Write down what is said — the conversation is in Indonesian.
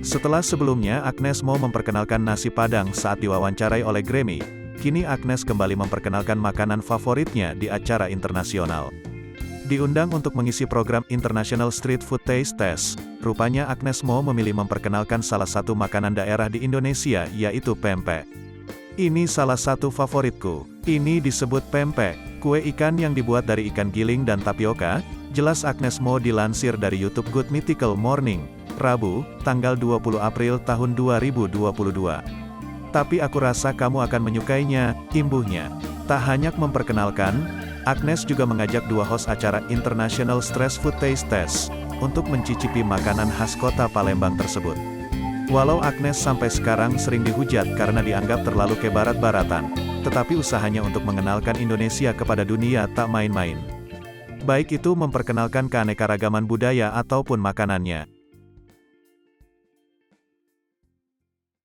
Setelah sebelumnya Agnes Mo memperkenalkan nasi Padang saat diwawancarai oleh Grammy, kini Agnes kembali memperkenalkan makanan favoritnya di acara internasional. Diundang untuk mengisi program International Street Food Taste Test, rupanya Agnes Mo memilih memperkenalkan salah satu makanan daerah di Indonesia, yaitu pempek. Ini salah satu favoritku. Ini disebut pempek, kue ikan yang dibuat dari ikan giling dan tapioka, jelas Agnes Mo dilansir dari YouTube Good Mythical Morning, Rabu, tanggal 20 April tahun 2022. Tapi aku rasa kamu akan menyukainya, imbuhnya. Tak hanya memperkenalkan, Agnes juga mengajak dua host acara International Street Food Taste Test, untuk mencicipi makanan khas kota Palembang tersebut. Walau Agnes sampai sekarang sering dihujat karena dianggap terlalu kebarat-baratan, tetapi usahanya untuk mengenalkan Indonesia kepada dunia tak main-main. Baik itu memperkenalkan keanekaragaman budaya ataupun makanannya.